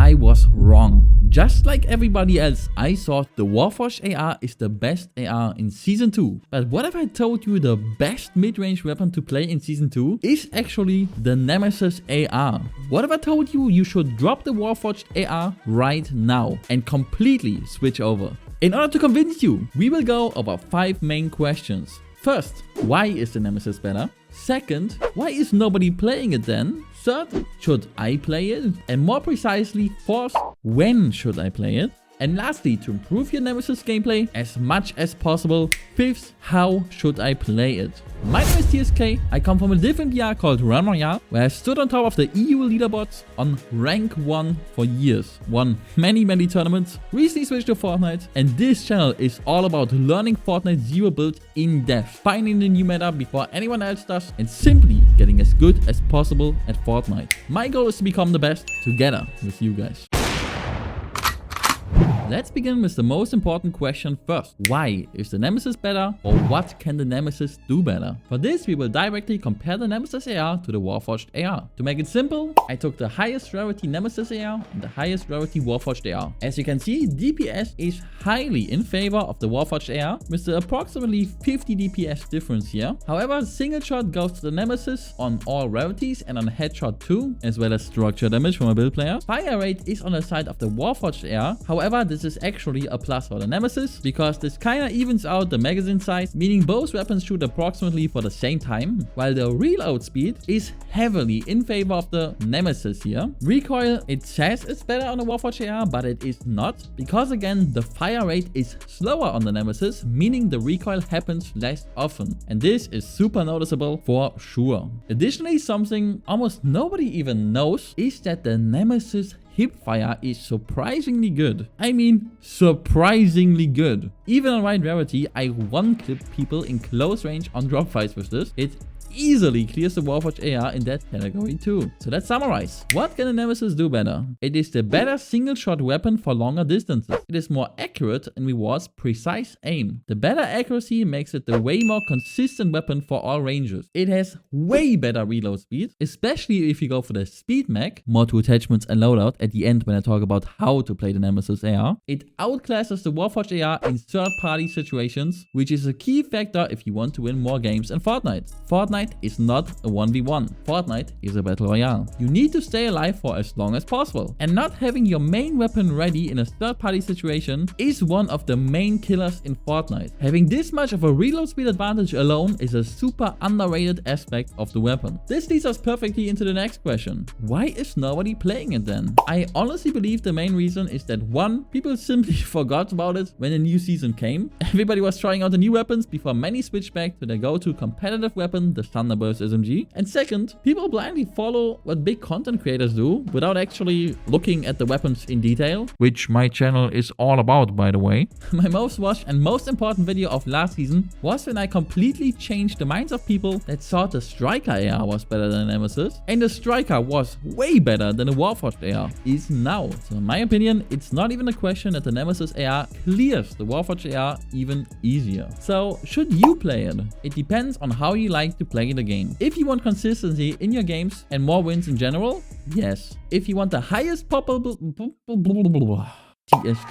I was wrong. Just like everybody else, I thought the Warforged AR is the best AR in Season 2. But what if I told you the best mid-range weapon to play in Season 2 is actually the Nemesis AR? What if I told you you should drop the Warforged AR right now and completely switch over? In order to convince you, we will go over 5 main questions. First, why is the Nemesis better? Second, why is nobody playing it then? Third, should I play it? And more precisely, fourth, when should I play it? And lastly, to improve your Nemesis gameplay as much as possible, fifth, how should I play it? My name is TSK, I come from a different VR called Run Royale, where I stood on top of the EU leaderboards on rank 1 for years, won many tournaments, recently switched to Fortnite, and this channel is all about learning Fortnite Zero build in depth, finding the new meta before anyone else does, and simply getting as good as possible at Fortnite. My goal is to become the best together with you guys. Let's begin with the most important question first. Why is the Nemesis better, or what can the Nemesis do better? For this, we will directly compare the Nemesis AR to the Warforged AR. To make it simple, I took the highest rarity Nemesis AR and the highest rarity Warforged AR. As you can see, DPS is highly in favor of the Warforged AR, with the approximately 50 DPS difference here. However, single shot goes to the Nemesis on all rarities and on headshot too, as well as structure damage from a build player. Fire rate is on the side of the Warforged AR. However, this is actually a plus for the Nemesis, because this kinda evens out the magazine size, meaning both weapons shoot approximately for the same time, while the reload speed is heavily in favor of the Nemesis here. Recoil, it says it's better on the Warforged AR, but it is not, because again, the fire rate is slower on the Nemesis, meaning the recoil happens less often, and this is super noticeable for sure. Additionally, something almost nobody even knows is that the Nemesis hipfire is surprisingly good. I mean, surprisingly good. Even on right rarity, I one-clip people in close range on drop fights with this. It easily clears the Warforged AR in that category too. So let's summarize. What can the Nemesis do better? It is the better single shot weapon for longer distances. It is more accurate and rewards precise aim. The better accuracy makes it the way more consistent weapon for all ranges. It has way better reload speed, especially if you go for the speed mech. More to attachments and loadout at the end when I talk about how to play the Nemesis AR. It outclasses the Warforged AR in third party situations, which is a key factor if you want to win more games in Fortnite. Fortnite is not a 1v1. Fortnite is a battle royale. You need to stay alive for as long as possible. And not having your main weapon ready in a third party situation is one of the main killers in Fortnite. Having this much of a reload speed advantage alone is a super underrated aspect of the weapon. This leads us perfectly into the next question. Why is nobody playing it then? I honestly believe the main reason is that 1, people simply forgot about it when the new season came. Everybody was trying out the new weapons before many switched back to their go-to competitive weapon, the Thunderburst SMG. And second, people blindly follow what big content creators do without actually looking at the weapons in detail, which my channel is all about, by the way. My most watched and most important video of last season was when I completely changed the minds of people that thought the Striker AR was better than Nemesis, and the Striker was way better than the Warforged AR is now. So in my opinion, it's not even a question that the Nemesis AR clears the Warforged AR even easier. So should you play it? It depends on how you like to play the game. If you want consistency in your games and more wins in general, yes. If you want the highest possible TSK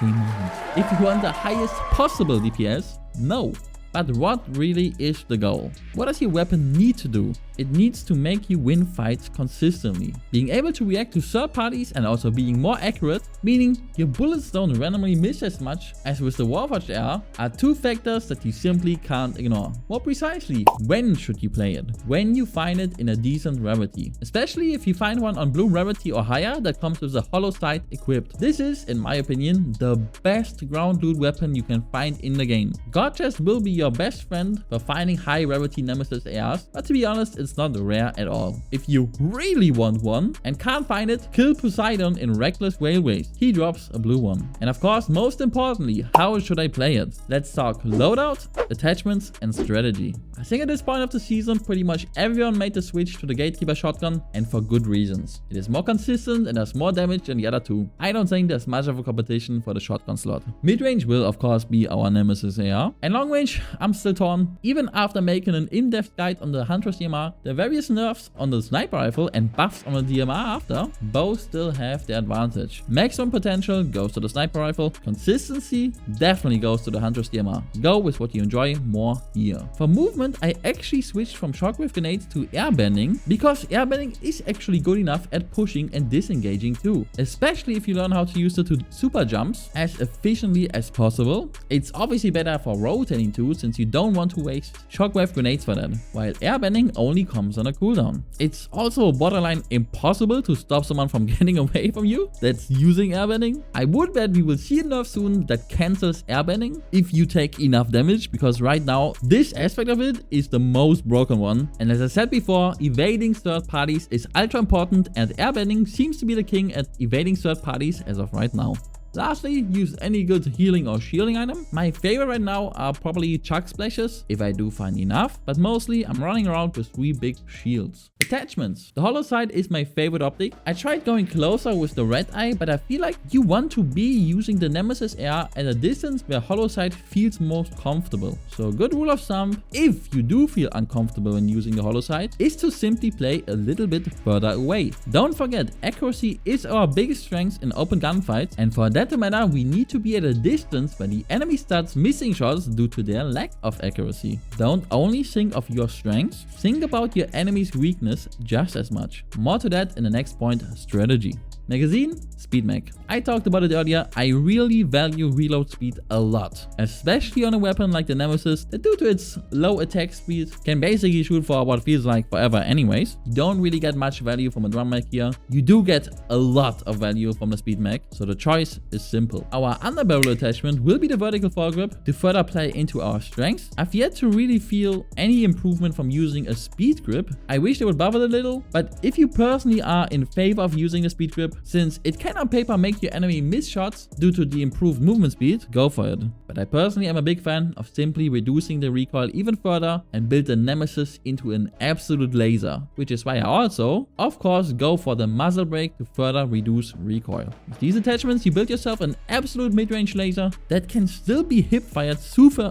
moment. If you want the highest possible DPS, no. But what really is the goal? What does your weapon need to do? It needs to make you win fights consistently. Being able to react to third parties and also being more accurate, meaning your bullets don't randomly miss as much as with the Warforged AR, are 2 factors that you simply can't ignore. More precisely, when should you play it? When you find it in a decent rarity. Especially if you find one on blue rarity or higher that comes with a hollow sight equipped. This is, in my opinion, the best ground loot weapon you can find in the game. God chest will be your best friend for finding high rarity Nemesis ARs, but to be honest, it's not rare at all. If you really want one and can't find it, kill Poseidon in Reckless Railways. He drops a blue one. And of course, most importantly, how should I play it? Let's talk loadout, attachments, and strategy. I think at this point of the season, pretty much everyone made the switch to the Gatekeeper shotgun, and for good reasons. It is more consistent and does more damage than the other 2. I don't think there's much of a competition for the shotgun slot. Mid-range will of course be our Nemesis AR, and long range, I'm still torn. Even after making an in-depth guide on the Hunter's DMR, the various nerfs on the sniper rifle and buffs on the DMR after, both still have their advantage. Maximum potential goes to the sniper rifle. Consistency definitely goes to the Hunter's DMR. Go with what you enjoy more here. For movement, I actually switched from shockwave grenades to airbending because airbending is actually good enough at pushing and disengaging too. Especially if you learn how to use the two super jumps as efficiently as possible. It's obviously better for rotating too, since you don't want to waste shockwave grenades for that, while airbending only comes on a cooldown. It's also borderline impossible to stop someone from getting away from you that's using airbending. I would bet we will see a nerf soon that cancels airbending if you take enough damage, because right now this aspect of it is the most broken one. And as I said before, evading third parties is ultra important, and airbending seems to be the king at evading third parties as of right now. Lastly, use any good healing or shielding item. My favorite right now are probably Chuck Splashes, if I do find enough, but mostly I'm running around with 3 big shields. Attachments. The hollow sight is my favorite optic. I tried going closer with the red eye, but I feel like you want to be using the Nemesis AR at a distance where hollow sight feels most comfortable. So a good rule of thumb, if you do feel uncomfortable when using the hollow sight, is to simply play a little bit further away. Don't forget, accuracy is our biggest strength in open gunfights, and for that matter, we need to be at a distance when the enemy starts missing shots due to their lack of accuracy. Don't only think of your strengths, think about your enemy's weakness just as much. More to that in the next point, strategy. Magazine, speed mag. I talked about it earlier, I really value reload speed a lot, especially on a weapon like the Nemesis that due to its low attack speed can basically shoot for what feels like forever anyways. You don't really get much value from a drum mag here. You do get a lot of value from the speed mag, so the choice is simple. Our underbarrel attachment will be the vertical foregrip to further play into our strengths. I've yet to really feel any improvement from using a speed grip. I wish they would buff it a little, but if you personally are in favor of using a speed grip, since it can on paper make your enemy miss shots due to the improved movement speed, go for it. But I personally am a big fan of simply reducing the recoil even further and build the Nemesis into an absolute laser, which is why I also, of course, go for the muzzle brake to further reduce recoil. With these attachments, you build yourself an absolute mid-range laser that can still be hip-fired super?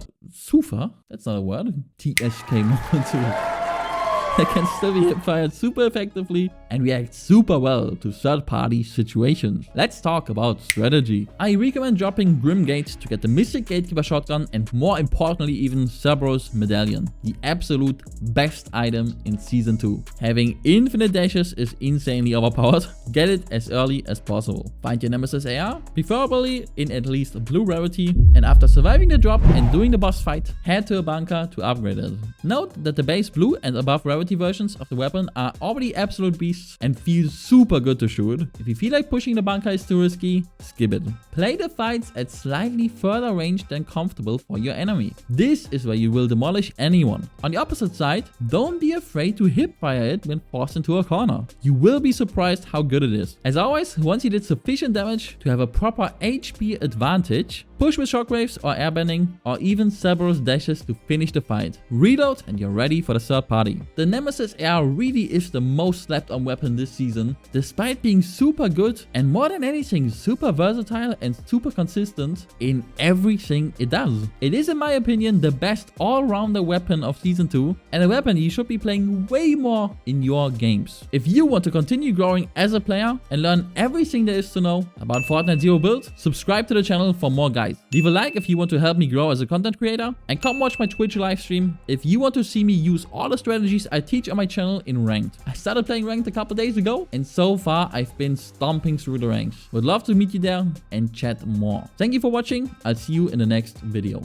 That's not a word. TSK moment too. That can still be hip-fired super effectively and react super well to third-party situations. Let's talk about strategy. I recommend dropping Grim Gate to get the Mystic Gatekeeper shotgun and more importantly even Cerberus Medallion, the absolute best item in Season 2. Having infinite dashes is insanely overpowered. Get it as early as possible. Find your Nemesis AR, preferably in at least blue rarity, and after surviving the drop and doing the boss fight, head to a bunker to upgrade it. Note that the base blue and above rarity versions of the weapon are already absolute beasts and feel super good to shoot. If you feel like pushing the bunker is too risky, skip it. Play the fights at slightly further range than comfortable for your enemy. This is where you will demolish anyone. On the opposite side, don't be afraid to hipfire it when forced into a corner. You will be surprised how good it is. As always, once you did sufficient damage to have a proper HP advantage, push with shockwaves or airbending or even Cerberus dashes to finish the fight. Reload and you're ready for the third party. The Nemesis AR really is the most slept on weapon this season, despite being super good and more than anything super versatile and super consistent in everything it does. It is in my opinion the best all-rounder weapon of Season 2 and a weapon you should be playing way more in your games. If you want to continue growing as a player and learn everything there is to know about Fortnite Zero build, subscribe to the channel for more guides. Leave a like if you want to help me grow as a content creator, and come watch my Twitch live stream if you want to see me use all the strategies I teach on my channel in ranked. I started playing ranked a couple days ago and so far I've been stomping through the ranks. Would love to meet you there and chat more. Thank you for watching. I'll see you in the next video.